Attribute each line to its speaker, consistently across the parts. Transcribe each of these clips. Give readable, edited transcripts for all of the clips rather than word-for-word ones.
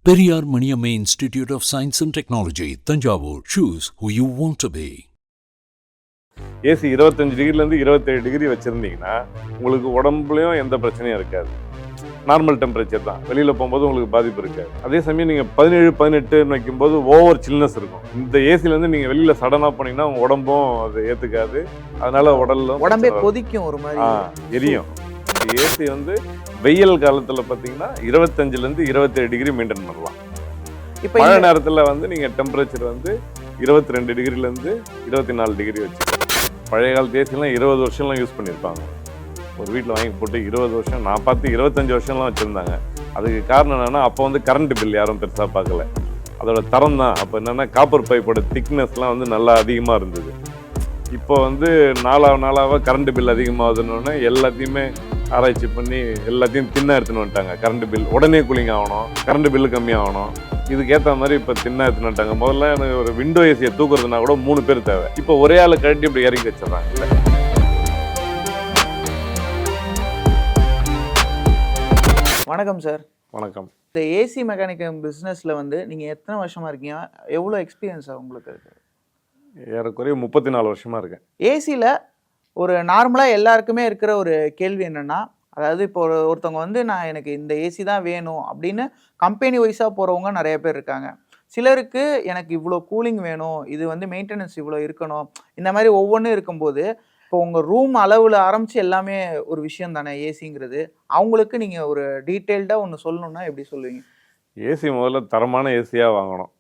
Speaker 1: Periyar Maniamma Institute of Science and Technology, Thanjavur. Choose who you want to be.
Speaker 2: AC 25 டிகிரிலேருந்து 27 degree வச்சுருந்தீங்கன்னா உங்களுக்கு உடம்புலையும் எந்த பிரச்சனையும் இருக்காது. நார்மல் டெம்பரேச்சர் தான். வெளியில் போகும்போது உங்களுக்கு பாதிப்பு இருக்காது. அதே சமயம் நீங்கள் 17, 18 வைக்கும்போது ஓவர் சில்னஸ் இருக்கும். இந்த ஏசிலேருந்து நீங்கள் வெளியில் சடனாக போனீங்கன்னா உங்கள் உடம்பும் அது ஏற்றுக்காது. அதனால
Speaker 3: உடம்பே கொதிக்கும், ஒரு மாதிரி
Speaker 2: எரியும். ஏசி வந்து வெயில் காலத்தில் பார்த்தீங்கன்னா 25லேருந்து 27 டிகிரி மெயின்டைன் பண்ணலாம். இப்போ மழை நேரத்தில் வந்து நீங்கள் டெம்பரேச்சர் வந்து 22 டிகிரிலேருந்து 24 டிகிரி வச்சுக்கலாம். பழைய காலத்து ஏசிலாம் 20 வருஷம்லாம் யூஸ் பண்ணியிருப்பாங்க. ஒரு வீட்டில் வாங்கி போட்டு 20 வருஷம், நான் பார்த்து 25 வருஷம்லாம் வச்சுருந்தாங்க. அதுக்கு காரணம் என்னென்னா, அப்போ வந்து கரண்ட் பில் யாரும் பெருசாக பார்க்கல. அதோட தரம் தான். அப்போ என்னென்னா காப்பர் பைப்போட திக்னஸ்லாம் வந்து நல்லா அதிகமாக இருந்தது. இப்போ வந்து நாளாக கரண்ட் பில் அதிகமாகுதுன்னு எல்லாத்தையுமே ஆராய்ச்சி பண்ணி எல்லாத்தையும் தின்னா எடுத்துன்னு வந்துட்டாங்க. கரண்ட் பில் உடனே கூலிங் ஆகணும், கரண்ட் பில்லு கம்மியாகணும். இதுக்கேற்ற மாதிரி இப்போ தின்னா எடுத்துன்னு வந்துட்டாங்க. முதல்ல எனக்கு ஒரு விண்டோ ஏசியை தூக்குறதுனா கூட 3 பேர் தேவை. இப்போ ஒரே ஆள் கழட்டி இப்படி இறக்கி வச்சிடறாங்கல்ல.
Speaker 3: வணக்கம் சார்.
Speaker 2: வணக்கம்.
Speaker 3: இந்த ஏசி மெக்கானிக்கல் பிஸ்னஸில் வந்து நீங்கள் எத்தனை வருஷமாக இருக்கீங்க? எவ்வளோ எக்ஸ்பீரியன்ஸ் உங்களுக்கு இருக்குது?
Speaker 2: ஏறக்குறைய 34 வருஷமாக இருக்கேன்.
Speaker 3: ஏசியில் ஒரு நார்மலாக எல்லாருக்குமே இருக்கிற ஒரு கேள்வி என்னென்னா, அதாவது இப்போ ஒருத்தவங்க வந்து எனக்கு இந்த ஏசி தான் வேணும் அப்படின்னு கம்பெனி வைஸாக போகிறவங்க நிறைய பேர் இருக்காங்க. சிலருக்கு எனக்கு இவ்வளோ கூலிங் வேணும், இது வந்து மெயின்டெனன்ஸ் இவ்வளோ இருக்கணும், இந்த மாதிரி ஒவ்வொன்றும் இருக்கும்போது இப்போ உங்கள் ரூம் அளவில் ஆரம்பித்து எல்லாமே ஒரு விஷயம் தானே ஏசிங்கிறது. அவங்களுக்கு நீங்கள் ஒரு டீட்டெயில்டாக ஒன்று சொல்லணுன்னா எப்படி சொல்லுவீங்க?
Speaker 2: ஏசி முதல்ல தரமான ஏசியாக வாங்கணும்.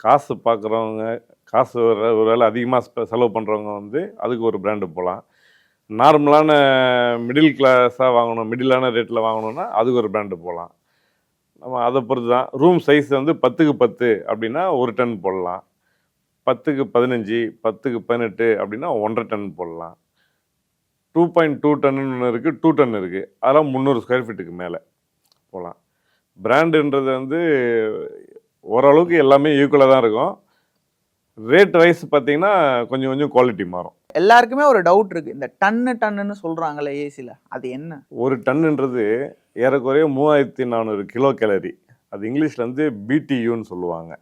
Speaker 2: காசு பார்க்குறவங்க, காசு ஒரு வேளை அதிகமாக செலவு பண்ணுறவங்க வந்து அதுக்கு ஒரு பிராண்டு போகலாம். நார்மலான மிடில் கிளாஸாக வாங்கணும், மிடிலான ரேட்டில் வாங்கணுன்னா அதுக்கு ஒரு பிராண்டு போகலாம். நம்ம அதை பொறுத்து தான். ரூம் சைஸ் வந்து 10க்கு 10 அப்படின்னா 1 டன் போடலாம். 10க்கு 15, 10க்கு 18 அப்படின்னா 1.5 டன் போடலாம். 2.2 டன்னு ஒன்று இருக்குது, 2 டன் இருக்குது. அதெல்லாம் 300 ஸ்கொயர் ஃபீட்டுக்கு மேலே போகலாம். பிராண்டுன்றது வந்து ஓரளவுக்கு எல்லாமே ஈக்குவலாக தான் இருக்கும். ரேட் வைஸ் பார்த்தீங்கன்னா கொஞ்சம் கொஞ்சம் குவாலிட்டி மாறும்.
Speaker 3: எல்லாருக்குமே ஒரு டவுட் இருக்குது, இந்த டன்னுன்னு சொல்கிறாங்களே ஏசியில், அது என்ன?
Speaker 2: ஒரு டன்னுன்றது ஏறக்குறைய 3400 கிலோ கேலரி. அது இங்கிலீஷில் வந்து பிடியூன்னு சொல்லுவாங்க.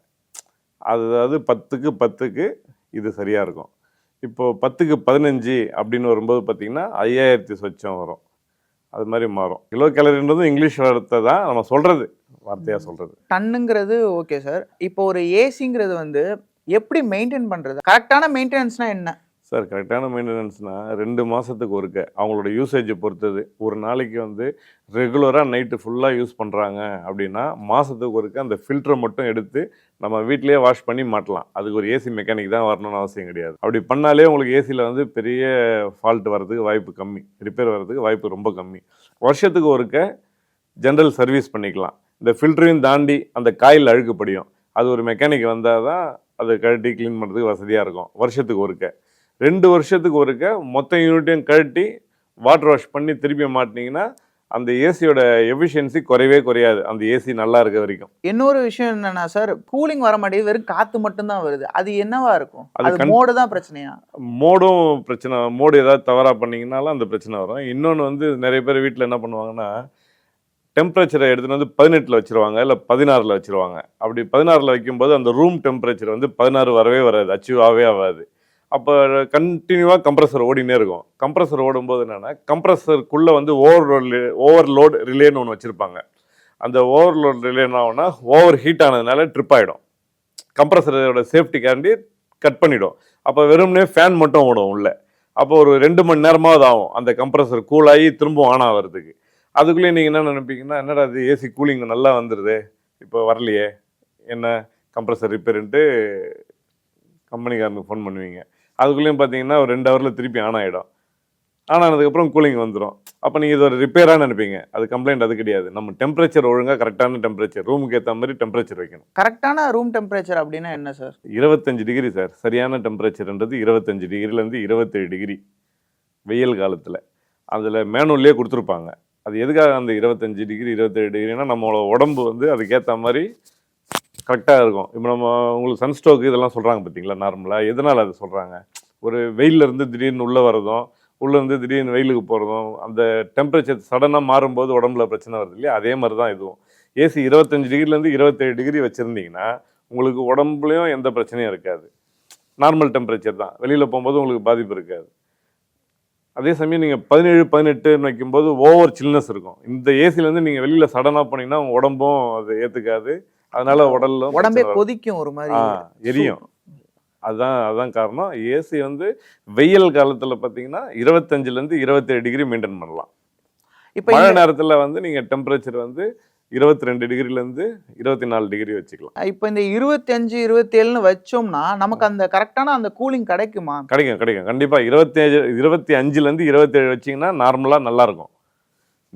Speaker 2: அதாவது 10க்கு 10க்கு இது சரியாக இருக்கும். இப்போது 10க்கு 15 அப்படின்னு வரும்போது பார்த்திங்கன்னா 5000 சொச்சம் வரும். அது மாதிரி மாறும். கிலோ கேலரின்றதும் இங்கிலீஷ் வார்த்தை தான், நம்ம சொல்கிறது வார்த்தையாக சொல்கிறது.
Speaker 3: டன்னுங்கிறது ஓகே சார். இப்போ ஒரு ஏசிங்கிறது வந்து எப்படி மெயின்டைன் பண்ணுறது? கரெக்டான மெயின்டெனன்ஸ்னால் என்ன
Speaker 2: சார்? கரெக்டான மெயின்டெனன்ஸ்னால் 2 மாதத்துக்கு ஒருக்க அவங்களோட யூசேஜை பொறுத்தது. ஒரு நாளைக்கு வந்து ரெகுலராக நைட்டு ஃபுல்லாக யூஸ் பண்ணுறாங்க அப்படின்னா மாதத்துக்கு ஒருக்க அந்த ஃபில்டரை மட்டும் எடுத்து நம்ம வீட்டிலேயே வாஷ் பண்ணி மாட்டலாம். அதுக்கு ஒரு ஏசி மெக்கானிக் தான் வரணும்னு அவசியம் கிடையாது. அப்படி பண்ணாலே உங்களுக்கு ஏசியில் வந்து பெரிய ஃபால்ட் வர்றதுக்கு வாய்ப்பு கம்மி, ரிப்பேர் வர்றதுக்கு வாய்ப்பு ரொம்ப கம்மி. வருஷத்துக்கு ஒருக்க ஜென்ரல் சர்வீஸ் பண்ணிக்கலாம். இந்த ஃபில்டரையும் தாண்டி அந்த காயில் அழுக்கு படியும். அது ஒரு மெக்கானிக் வந்தால் தான் அதை கழட்டி க்ளீன் பண்ணுறதுக்கு வசதியாக இருக்கும். வருஷத்துக்கு ஒருக்க, 2 வருஷத்துக்கு ஒருக்க மொத்த யூனிட்டையும் கழட்டி வாட்டர் வாஷ் பண்ணி திருப்பி மாட்டினீங்கன்னா அந்த ஏசியோட எஃபிஷியன்சி குறையவே குறையாது, அந்த ஏசி நல்லா இருக்க வரைக்கும்.
Speaker 3: இன்னொரு விஷயம் என்னன்னா சார், கூலிங் வர மாட்டேங்குது, வெறும் காற்று மட்டும்தான் வருது. அது என்னவா இருக்கும்? அது மோடு தான் பிரச்சனையா?
Speaker 2: மோடும் பிரச்சனை. மோடு ஏதாவது தவறாக பண்ணிங்கனாலும் அந்த பிரச்சனை வரும். இன்னொன்று வந்து நிறைய பேர் வீட்டில் என்ன பண்ணுவாங்கன்னா, டெம்பரேச்சரை எடுத்துகிட்டு வந்து 18ல் வச்சுருவாங்க, இல்லை 16ல் வச்சுருவாங்க. அப்படி 16ல் வைக்கும்போது அந்த ரூம் டெம்பரேச்சர் வந்து 16 வரவே வராது, அச்சீவ் ஆகாது. அப்போ கண்டினியூவாக கம்ப்ரஸர் ஓடினே இருக்கும். கம்ப்ரஸர் ஓடும்போது என்னென்னா, கம்ப்ரஸருக்குள்ளே வந்து ஓவர்லோட் ரிலேன்னு ஒன்று வச்சுருப்பாங்க. அந்த ஓவர்லோட் ரிலே என்ன ஆகும்னா, ஓவர் ஹீட் ஆனதுனால ட்ரிப் ஆகிடும். கம்ப்ரஸரோட சேஃப்டிக்காண்டி கட் பண்ணிவிடும். அப்போ வெறும்னே ஃபேன் மட்டும் ஓடும் உள்ளே. அப்போ ஒரு 2 மணி நேரமாவது ஆகும் அந்த கம்ப்ரஸர் கூலாகி திரும்பவும் ஆன் ஆகிறதுக்கு. அதுக்குள்ளேயே நீங்கள் என்ன நினைப்பீங்கன்னா, என்னடா அது ஏசி கூலிங் நல்லா வந்துடுது, இப்போ வரலையே, என்ன கம்ப்ரஸர் ரிப்பேருன்ட்டு கம்பெனிக்காரனுக்கு ஃபோன் பண்ணுவீங்க. அதுக்குள்ளேயும் பார்த்தீங்கன்னா ஒரு 2 ஹவரில் திருப்பி ஆன் ஆகிடும். ஆன் ஆனதுக்கப்புறம் கூலிங் வந்துடும். அப்போ நீங்கள் இது ஒரு ரிப்பேராக நினைப்பீங்க. அது கம்ப்ளைண்ட் அது கிடையாது. நம்ம டெம்பரேச்சர் ஒழுங்காக கரெக்டான டெம்பரேச்சர், ரூமுக்கு ஏற்ற மாதிரி டெம்பரேச்சர் வைக்கணும்.
Speaker 3: கரெக்டான ரூம் டெம்பரேச்சர் அப்படின்னா என்ன சார்?
Speaker 2: 25 degree sir. சரியான டெம்பரேச்சர்ன்றது 25 டிகிரிலேருந்து 27 டிகிரி வெயில் காலத்தில். அதில் மேனுவல்லே கொடுத்துருப்பாங்க. அது எதுக்காக அந்த 25 டிகிரி 27 டிகிரினா, நம்மளோட உடம்பு வந்து அதுக்கேற்ற மாதிரி கரெக்டாக இருக்கும். இப்போ நம்ம உங்களுக்கு சன்ஸ்ட்ரோக்கு இதெல்லாம் சொல்கிறாங்க பார்த்தீங்களா நார்மலாக. எதனால் அது சொல்கிறாங்க? ஒரு வெயிலேருந்து திடீர்னு உள்ளே வரதும், உள்ளேருந்து திடீர்னு வெயிலுக்கு போகிறதும், அந்த டெம்பரேச்சர் சடனாக மாறும்போது உடம்புல பிரச்சனை வருது இல்லையா, அதே மாதிரி தான் இதுவும். ஏசி 25 டிகிரிலேருந்து 27 டிகிரி வச்சுருந்தீங்கன்னா உங்களுக்கு உடம்புலையும் எந்த பிரச்சனையும் இருக்காது. நார்மல் டெம்பரேச்சர் தான். வெளியில் போகும்போது உங்களுக்கு பாதிப்பு இருக்காது. அதே சமயம் நீங்கள் 17, 18 வைக்கும்போது ஓவர் சில்னஸ் இருக்கும். இந்த ஏசிலேருந்து நீங்கள் வெளியில் சடனாக போனீங்கன்னா உங்கள் உடம்பும் அது ஏற்றுக்காது. அதனால
Speaker 3: உடம்பே கொதிக்கும், ஒரு மாதிரி
Speaker 2: எரியும். அதான் காரணம். ஏசி வந்து வெயில் காலத்தில் பார்த்தீங்கன்னா 25லேருந்து 27 டிகிரி மெயின்டைன் பண்ணலாம். இப்போ மழை நேரத்தில் வந்து நீங்கள் டெம்பரேச்சர் வந்து 22 டிகிரிலேருந்து 24 டிகிரி வச்சுக்கலாம்.
Speaker 3: இப்போ இந்த 25, 27ன்னு வச்சோம்னா நமக்கு அந்த கரெக்டான அந்த கூலிங் கிடைக்குமா?
Speaker 2: கிடைக்கும் கண்டிப்பாக. 25லேருந்து 27 வச்சிங்கன்னா நார்மலாக நல்லாயிருக்கும்.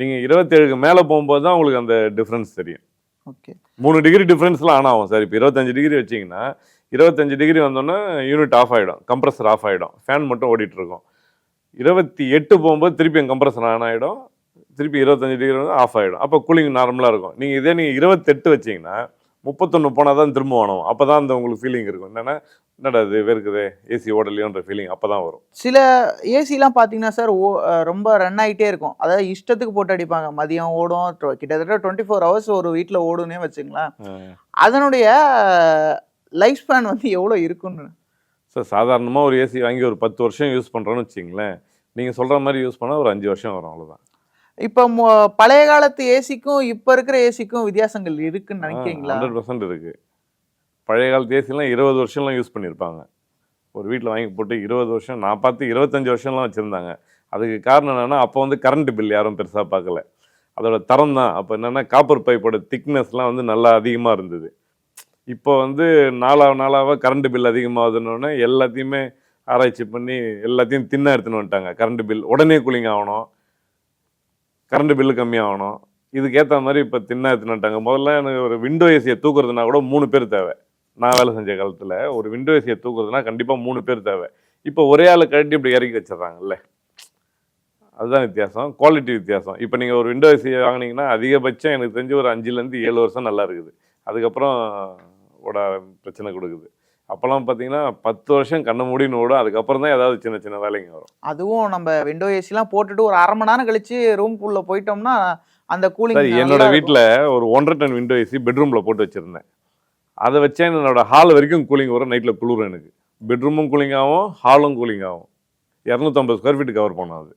Speaker 2: நீங்கள் 27க்கு மேலே போகும்போது தான் உங்களுக்கு அந்த டிஃப்ரென்ஸ் தெரியும்.
Speaker 3: ஓகே,
Speaker 2: 3 டிகிரி டிஃப்ரென்ஸ்லாம் ஆன் ஆகும் சார். இப்போ 25 டிகிரி வச்சிங்கன்னா 25 டிகிரி வந்தோன்னே யூனிட் ஆஃப் ஆகிடும், கம்ப்ரஸர் ஆஃப் ஆகிடும், ஃபேன் மட்டும் ஓடிட்டு இருக்கும். 28 போகும்போது திருப்பி கம்ப்ரஸர் ஆன் ஆகிடும், திருப்பி 25 டிகிரி வந்து ஆஃப் ஆகிடும். அப்போ கூலிங் நார்மலாக இருக்கும். நீங்கள் 28 வச்சிங்கன்னா 31 போனால் தான் திரும்ப வேணும். அப்போ தான் அந்த உங்களுக்கு ஃபீலிங் இருக்கும். என்னடா இது வேர்க்குது, ஏசி ஓடலையோன்ற ஃபீலிங் அப்போ தான் வரும்.
Speaker 3: சில ஏசிலாம் பார்த்தீங்கன்னா சார் ரொம்ப ரன் ஆகிட்டே இருக்கும். அதாவது இஷ்டத்துக்கு போட்டு அடிப்பாங்க. மதியம் ஓடும், கிட்டத்தட்ட 24 ஹவர்ஸ் ஒரு வீட்டில் ஓடுன்னே வச்சுங்களேன். அதனுடைய லைஃப் ஸ்பேன் வந்து எவ்வளோ இருக்குன்னு
Speaker 2: சார்? சாதாரணமாக ஒரு ஏசி வாங்கி ஒரு 10 வருஷம் யூஸ் பண்ணுறோன்னு வச்சிங்களேன். நீங்கள் சொல்கிற மாதிரி யூஸ் பண்ணால் ஒரு 5 வருஷம் வரும், அவ்வளோதான்.
Speaker 3: இப்போ பழைய காலத்து ஏசிக்கும் இப்போ இருக்கிற ஏசிக்கும் வித்தியாசங்கள் இருக்குன்னு நினைக்கிறீங்களா?
Speaker 2: 100% இருக்குது. பழைய காலத்து ஏசிலாம் 20 வருஷம்லாம் யூஸ் பண்ணியிருப்பாங்க. ஒரு வீட்டில் வாங்கி போட்டு 20 வருஷம், நான் பார்த்து 25 வருஷம்லாம் வச்சுருந்தாங்க. அதுக்கு காரணம் என்னென்னா, அப்போ வந்து கரண்ட் பில் யாரும் பெருசாக பார்க்கல. அதோட தரம் தான். அப்போ என்னென்னா காப்பர் பைப்போட திக்னஸ்லாம் வந்து நல்லா அதிகமாக இருந்தது. இப்போ வந்து நாளாக கரண்ட் பில் அதிகமாகுதுன்னொன்னே எல்லாத்தையுமே ஆராய்ச்சி பண்ணி எல்லாத்தையும் தின்னா எடுத்துன்னு வந்துட்டாங்க. கரண்ட் பில் உடனே கூலிங் ஆகணும், கரண்ட் பில்லு கம்மியாகணும், இதுக்கேற்ற மாதிரி இப்போ தின்னா எடுத்துன்னு வந்துட்டாங்க. முதல்ல எனக்கு ஒரு விண்டோ ஏசியை தூக்குறதுனா கூட 3 பேர் தேவை. நான் வேலை செஞ்ச காலத்தில் ஒரு விண்டோ ஏசியை தூக்குறதுனா கண்டிப்பாக 3 பேர் தேவை. இப்போ ஒரே ஆள் கழட்டி இப்படி இறக்கி வச்சிடறாங்கல்ல, அதுதான் வித்தியாசம், குவாலிட்டி வித்தியாசம். இப்போ நீங்கள் ஒரு விண்டோ ஏசி வாங்கினீங்கன்னா அதிகபட்சம் எனக்கு தெரிஞ்சு ஒரு 5லேருந்து 7 வருஷம் நல்லா இருக்குது. அதுக்கப்புறம் பிரச்சனை கொடுக்குது. அப்போல்லாம் பார்த்தீங்கன்னா 10 வருஷம் கண்ணை மூடின்னு ஓடும். அதுக்கப்புறம் தான் ஏதாவது சின்ன சின்ன வேலைங்க வரும்.
Speaker 3: அதுவும் நம்ம விண்டோ ஏசிலாம் போட்டுட்டு ஒரு 1/2 மணி நேரம் கழிச்சு ரூம்குள்ளே போயிட்டோம்னா அந்த கூலிங்.
Speaker 2: என்னோட வீட்டில் ஒரு 1.5 டன் விண்டோ ஏசி பெட்ரூமில் போட்டு வச்சுருந்தேன். அதை வச்சா என்னோட ஹால் வரைக்கும் கூலிங் வரும். நைட்டில் குளிரும் எனக்கு. பெட்ரூமும் கூலிங் ஆகும், ஹாலும் கூலிங் ஆகும். 250 ஸ்கொயர் ஃபீட் கவர் பண்ணும் அது.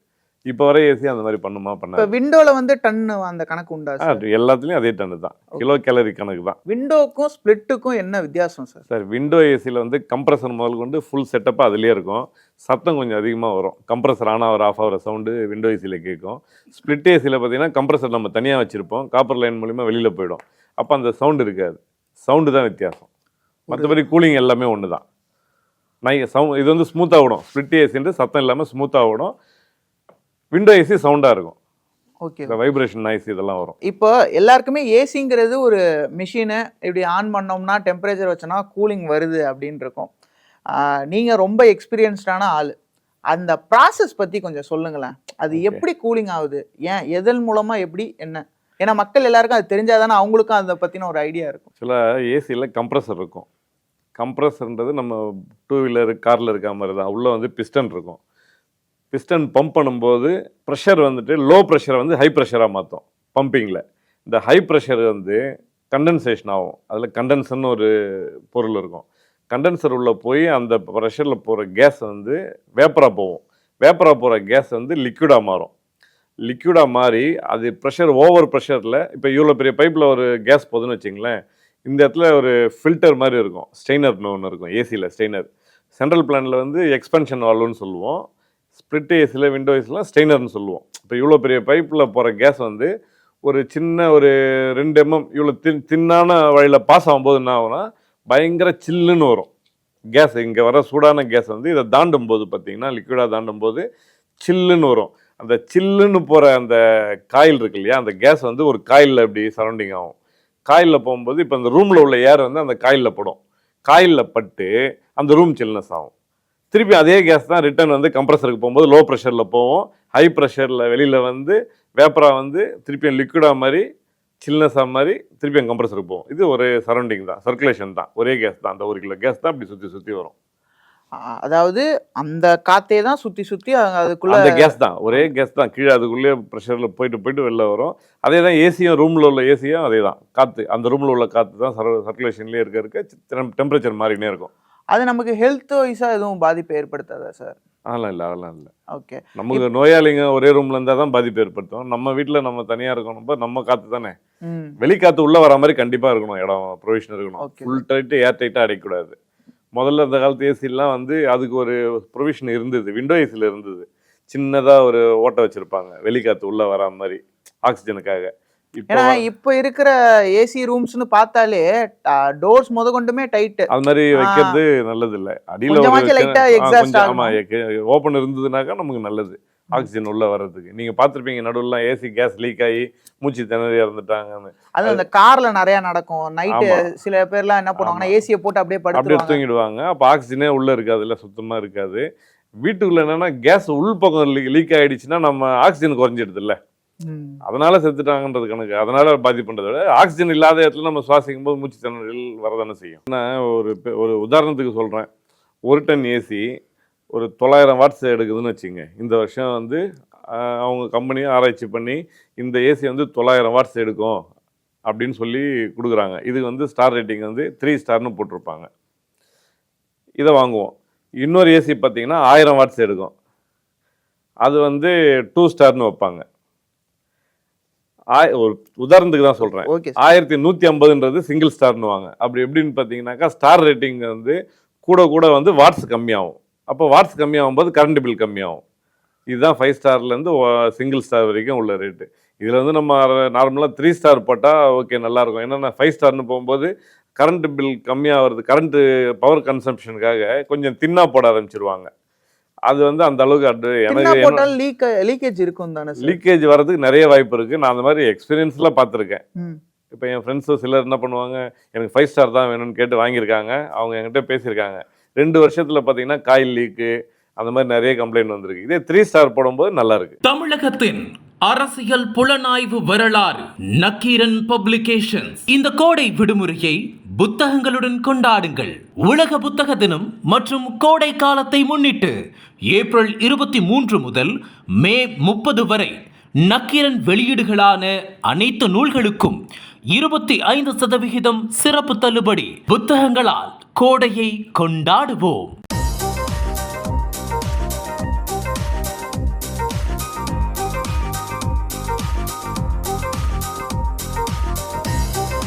Speaker 2: இப்போ வர ஏசி அந்த மாதிரி பண்ணுமா? பண்ண
Speaker 3: விண்டோவில் வந்து டன்னு அந்த கணக்கு உண்டா?
Speaker 2: எல்லாத்துலேயும் அதே டன்னு தான், கிலோ கேலரி கணக்கு தான்.
Speaker 3: விண்டோக்கும் ஸ்பிளிட்டுக்கும் என்ன வித்தியாசம் சார்?
Speaker 2: சார், விண்டோ ஏசியில் வந்து கம்ப்ரஸர் முதல் கொண்டு ஃபுல் செட்டப்பாக அதிலே இருக்கும். சத்தம் கொஞ்சம் அதிகமாக வரும். கம்ப்ரஸர் ஆன் ஆகிற ஆஃப் ஆகிற சவுண்டு விண்டோ ஏசியில் கேட்கும். ஸ்பிளிட் ஏசியில் பார்த்தீங்கன்னா கம்ப்ரஸர் நம்ம தனியாக வச்சுருப்போம், காப்பர் லைன் மூலிமா வெளியில் போயிடும். அப்போ அந்த சவுண்டு இருக்காது. சவுண்டு தான் வித்தியாசம். மற்றபடி கூலிங் எல்லாமே ஒன்று தான். இது வந்து ஸ்மூத்தாக ஓடும். ஸ்பிளிட் ஏசின்ட்டு சத்தம் இல்லாமல் ஸ்மூத்தாக ஓடும். விண்டோ ஏசி சவுண்டாக இருக்கும்.
Speaker 3: ஓகே,
Speaker 2: வைப்ரேஷன் நாய்ஸ் இதெல்லாம் வரும்.
Speaker 3: இப்போ எல்லாருக்குமே ஏசிங்கிறது ஒரு மிஷினை இப்படி ஆன் பண்ணோம்னா டெம்பரேச்சர் வச்சோன்னா கூலிங் வருது அப்படின்னு இருக்கும். நீங்கள் ரொம்ப எக்ஸ்பீரியன்ஸ்டான ஆள், அந்த ப்ராசஸ் பற்றி கொஞ்சம் சொல்லுங்களேன். அது எப்படி கூலிங் ஆகுது, ஏன், எதன் மூலமாக, எப்படி, என்ன? ஏன்னா மக்கள் எல்லாருக்கும் அது தெரிஞ்சாதானே அவங்களுக்கும் அதை பற்றின ஒரு ஐடியா இருக்கும்.
Speaker 2: சில ஏசியில் கம்ப்ரஸர் இருக்கும். கம்ப்ரஸர்ன்றது நம்ம 2 வீலர் காரில் இருக்க மாதிரி தான். உள்ளே வந்து பிஸ்டன் இருக்கும். பிஸ்டன் பம்ப் பண்ணும்போது ப்ரெஷர் வந்துட்டு லோ ப்ரெஷரை வந்து ஹை ப்ரெஷராக மாற்றும் பம்பிங்கில். இந்த ஹை ப்ரெஷர் வந்து கண்டென்சேஷன் ஆகும். அதில் கண்டென்சர்னு ஒரு பொருள் இருக்கும். கண்டென்சர் உள்ளே போய் அந்த ப்ரெஷரில் போகிற கேஸ் வந்து வேப்பராக போகும். வேப்பராக போகிற கேஸ் வந்து லிக்விடாக மாறும். லிக்விடாக மாறி அது ப்ரெஷர் ஓவர் ப்ரெஷரில், இப்போ இவ்வளோ பெரிய பைப்பில் ஒரு கேஸ் போகுதுன்னு வச்சிங்களேன், இந்த இடத்துல ஒரு ஃபில்டர் மாதிரி இருக்கும், ஸ்டெய்னர்னு ஒன்று இருக்கும் ஏசியில். ஸ்டெய்னர் சென்ட்ரல் பிளானில் வந்து எக்ஸ்பென்ஷன் வால்வுன்னு சொல்லுவோம். ஸ்பிளிட் ஏசியில் விண்டோ ஏசிலாம் ஸ்டெய்னர்னு சொல்லுவோம். இப்போ இவ்வளோ பெரிய பைப்பில் போகிற கேஸ் வந்து ஒரு சின்ன ஒரு 2 mm இவ்வளோ தின்னான வழியில் பாஸ் ஆகும்போது என்ன ஆகும்னா பயங்கர சில்லுன்னு வரும் கேஸ். இங்கே வர சூடான கேஸ் வந்து இதை தாண்டும் போது பார்த்தீங்கன்னா, லிக்விடாக தாண்டும் போது சில்லுன்னு வரும். அந்த சில்லுன்னு போகிற அந்த காயில் இருக்கு இல்லையா, அந்த கேஸ் வந்து ஒரு காயிலில் இப்படி சரௌண்டிங் ஆகும். காயிலில் போகும்போது இப்போ அந்த ரூமில் உள்ள ஏர் வந்து அந்த காயிலில் படும். காயிலில் பட்டு அந்த ரூம் சில்னஸ் ஆகும். திருப்பி அதே கேஸ் தான் ரிட்டர்ன் வந்து கம்ப்ரஸருக்கு போகும்போது லோ ப்ரெஷரில் போவோம். ஹை ப்ரெஷரில் வெளியில் வந்து வேப்பராக வந்து திருப்பியும் லிக்விடாக மாதிரி சில்னஸாக மாதிரி திருப்பியும் கம்ப்ரஸருக்கு போகும். இது ஒரு சரௌண்டிங் தான், சர்க்குலேஷன் தான், ஒரே கேஸ் தான். அந்த 1 கிலோ கேஸ் தான் இப்படி சுற்றி சுற்றி வரும்.
Speaker 3: அதாவது அந்த காத்தே தான் சுத்தி சுத்தி அதுக்குள்ள
Speaker 2: அந்த கேஸ் தான், ஒரே கேஸ் தான், கீழே அதுக்குள்ளேயே ப்ரெஷரில் போயிட்டு போயிட்டு வெளில வரும். அதே தான் ஏசியும், ரூமில் உள்ள ஏசியும் அதே தான், காற்று அந்த ரூமில் உள்ள காற்று தான் சர்க்குலேஷன்லேயே இருக்க டெம்பரேச்சர் மாறினே இருக்கும்.
Speaker 3: அது நமக்கு ஹெல்த் வைஸாக எதுவும் பாதிப்பு ஏற்படுத்தாதா சார்?
Speaker 2: அதெல்லாம் இல்லை.
Speaker 3: ஓகே.
Speaker 2: நமக்கு நோயாளிங்க ஒரே ரூமில் இருந்தால் தான் பாதிப்பு ஏற்படுத்தும். நம்ம வீட்டில் நம்ம தனியாக இருக்கணும், நம்ம காற்று தானே, வெளிக்காற்று உள்ளே வர மாதிரி கண்டிப்பாக இருக்கணும், இடம் ப்ரொவிஷன் இருக்கணும். ஃபுல் டைட்டு ஏர் டைட்டாக அடைக்கக்கூடாது. முதல்ல அந்த காலத்து ஏசிலாம் வந்து அதுக்கு ஒரு ப்ரொவிஷன் இருந்தது, விண்டோ ஏசியில் இருந்தது, சின்னதாக ஒரு ஓட்டை வச்சுருப்பாங்க வெளிக்காற்று உள்ளே வரா மாதிரி ஆக்சிஜனுக்காக.
Speaker 3: ஏன்னா இப்போ இருக்கிற ஏசி ரூம்ஸ்னு பார்த்தாலே டோர்ஸ் முத கொண்டுமே டைட்,
Speaker 2: அது மாதிரி வைக்கிறது நல்லது இல்லை. அடியில் ஓப்பன் இருந்ததுனாக்கா நமக்கு நல்லது, ஆக்சிஜன் உள்ள வர்றதுக்கு. நீங்க பார்த்துருப்பீங்க நடுவில் ஏசி கேஸ் லீக் ஆகி மூச்சு திணறி இறந்துட்டாங்கன்னு.
Speaker 3: அது அந்த கார்ல நிறைய நடக்கும். நைட்டு சில பேர்லாம் என்ன பண்ணுவாங்கன்னா ஏசியை போட்டு அப்படியே
Speaker 2: தூங்கிடுவாங்க. அப்போ ஆக்சிஜனே உள்ள இருக்காது, இல்லை சுத்தமா இருக்காது. வீட்டுக்குள்ள என்னன்னா கேஸ் உள் பக்கம் லீக் ஆயிடுச்சுன்னா நம்ம ஆக்சிஜன் குறைஞ்சிடுது இல்லை, அதனால செத்துட்டாங்கன்றது கணக்கு. அதனால பாதிப்புன்றதை விட ஆக்சிஜன் இல்லாத இடத்துல நம்ம சுவாசிக்கும் போது மூச்சு திணறல் வரதானே செய்யும். நான் ஒரு உதாரணத்துக்கு சொல்றேன், 1 டன் ஏசி ஒரு 900 வாட்ஸ் எடுக்குதுன்னு வச்சுங்க. இந்த வருஷம் வந்து அவங்க கம்பெனியும் ஆராய்ச்சி பண்ணி இந்த ஏசி வந்து 900 வாட்ஸ் எடுக்கும் அப்படின்னு சொல்லி கொடுக்குறாங்க. இது வந்து ஸ்டார் ரேட்டிங் வந்து 3 ஸ்டார்னு போட்டிருப்பாங்க. இதை வாங்குவோம். இன்னொரு ஏசி பார்த்தீங்கன்னா 1000 வாட்ஸ் எடுக்கும், அது வந்து 2 ஸ்டார்னு வைப்பாங்க. ஒரு உதாரணத்துக்கு தான் சொல்கிறேன், 1150ன்றது சிங்கிள் ஸ்டார்னு வாங்க. அப்படி எப்படின்னு பார்த்தீங்கன்னாக்கா ஸ்டார் ரேட்டிங் வந்து கூட வந்து வாட்ஸ் கம்மியாகும். அப்போ வாட்ஸ் கம்மியாகும் போது கரண்ட் பில் கம்மியாகும். இதுதான் 5 ஸ்டார்லேருந்து சிங்கிள் ஸ்டார் வரைக்கும் உள்ள ரேட்டு. இதில் வந்து நம்ம நார்மலாக 3 ஸ்டார் போட்டால் ஓகே நல்லாயிருக்கும். ஏன்னா 5 ஸ்டார்னு போகும்போது கரண்ட் பில் கம்மியாகிறது, கரண்ட்டு பவர் கன்சம்ஷனுக்காக கொஞ்சம் தின்னாக போட ஆரம்பிச்சிருவாங்க. அது வந்து அந்த அளவுக்கு
Speaker 3: லீக்கேஜ் இருக்கும் தானே,
Speaker 2: லீக்கேஜ் வர்றதுக்கு நிறைய வாய்ப்பு இருக்குது. நான் அந்த மாதிரி எக்ஸ்பீரியன்ஸ்லாம் பார்த்துருக்கேன். இப்போ என் ஃப்ரெண்ட்ஸும் சிலர் என்ன பண்ணுவாங்க, எனக்கு 5 ஸ்டார் தான் வேணும்னு கேட்டு வாங்கியிருக்காங்க. அவங்க என்கிட்ட பேசியிருக்காங்க. 2 வருஷத்தில் பார்த்தீங்கன்னா காயில் லீக்கு அந்த மாதிரி நிறைய கம்ப்ளைண்ட் வந்திருக்கு. இதே 3 ஸ்டார் போடும்போது நல்லா இருக்கு.
Speaker 4: தமிழகத்தின் அரசியல் புலனாய்வு வரலாறு நக்கீரன் பப்ளிகேஷன்ஸ். இந்த கோடை விடுமுறையை புத்தகங்களுடன் கொண்டாடுங்கள். உலக புத்தக தினம் மற்றும் கோடை காலத்தை முன்னிட்டு ஏப்ரல் 23 முதல் மே 30 வரை நக்கீரன் வெளியீடுகளான அனைத்து நூல்களுக்கும் 25% சிறப்பு தள்ளுபடி. புத்தகங்களால் கோடையை கொண்டாடுவோம்.